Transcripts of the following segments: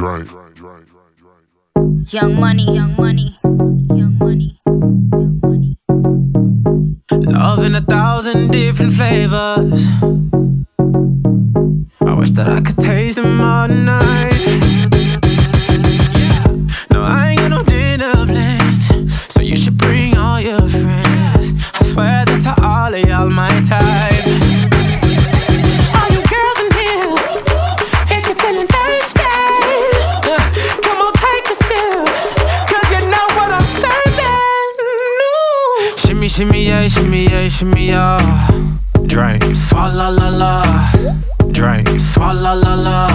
Drink. Young money, young money, young money, young money. Love in 1,000 different flavors. I wish that I could taste them all night. No, I ain't got no dinner plans, so you should bring all your friends. I swear that to all of y'all my type. All you girls in here, if you're feeling thirsty, come on take a sip, 'cause you know what I'm serving. No. Shimmy, shimmy, yeah, shimmy, yeah, shimmy, yeah. Drink, swalla la la. Drink, swalla la la.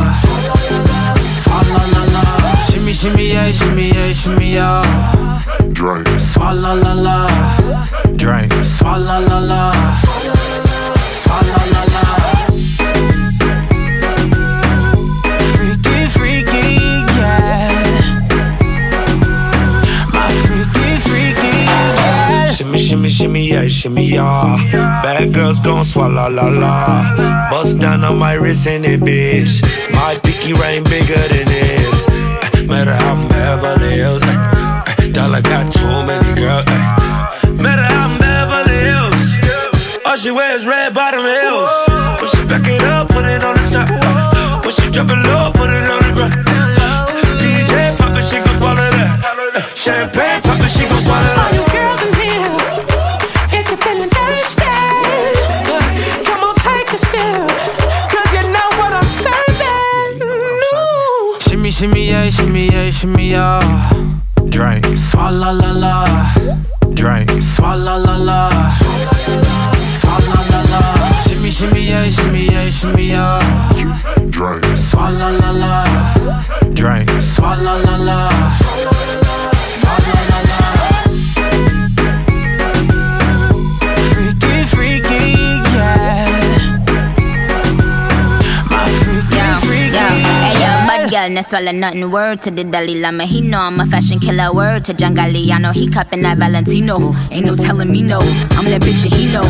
Swalla la la. Shimmy, shimmy, yeah, shimmy, yeah, shimmy, yeah. Drink. Swalla la la. Drink, swalla la la. Swalla la la. Freaky, freaky, yeah. My freaky, freaky, yeah. Shimmy, shimmy, shimmy, yeah, shimmy, yeah. Bad girls gon' swallow la la. Bust down on my wrist in it, bitch. My pinky ring bigger than this. Matter how I'm Beverly Hills. Dolla got too many girls. Matter how I'm Beverly Hills. All she wears red bottom heels. When she back it up, put it on the snap. When she drop it low, put it on the ground. DJ pop it, she gon' swallow that. Champagne pop it, she gon' swallow that. All you girls in here, if you're feeling thirsty, come on take a sip, 'cause you know what I'm serving. No. Shimmy, shimmy, yeah, shimmy, yeah, shimmy, yeah. Drink, swalla la la. Drink, swalla la la. Swalla la la. Shimmy, shimmy, yeah, shimmy, yeah, shimmy, yeah. Drink. Swalla la la. Drink, swalla la la. Swalla la la. Freaky, freaky, yeah. My freaky, freaky, Bad girl, ne swallow nothing. Word to the Dalai Lama, he know I'm a fashion killer. Word to John Galliano, he cupping that Valentino. Ain't no telling me no, I'm that bitch and he know.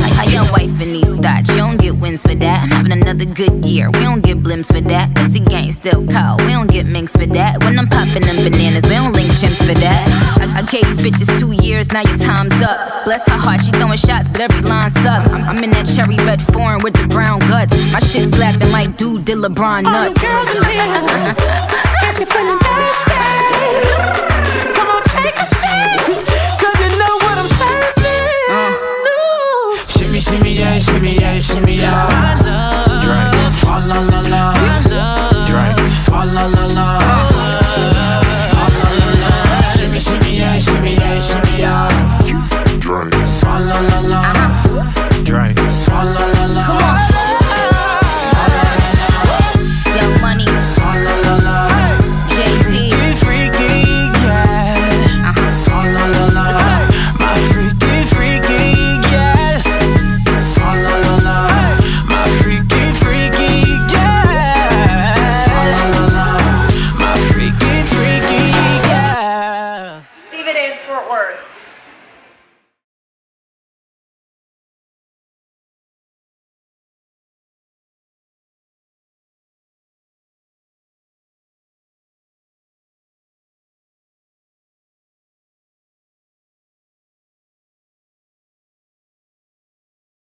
Like how your wife in these thoughts, you don't get wins for that. I'm having another good year, we don't get blimps for that. Cause the gang still cold, we don't get minks for that. When I'm popping them bananas, we don't link chimps for that. I gave these bitches 2 years, now your time's up. Bless her heart, she throwing shots, but every line sucks. I'm in that cherry red foreign with the brown guts. My shit slapping like dude did LeBron nuts. all you girls in here, if you're feeling thirsty, come on take a sip, 'cause you know what I'm serving. No. Shimmy, shimmy, yeah, shimmy, yeah, shimmy, yeah. Drink, swalla la la. Drink, swalla la la.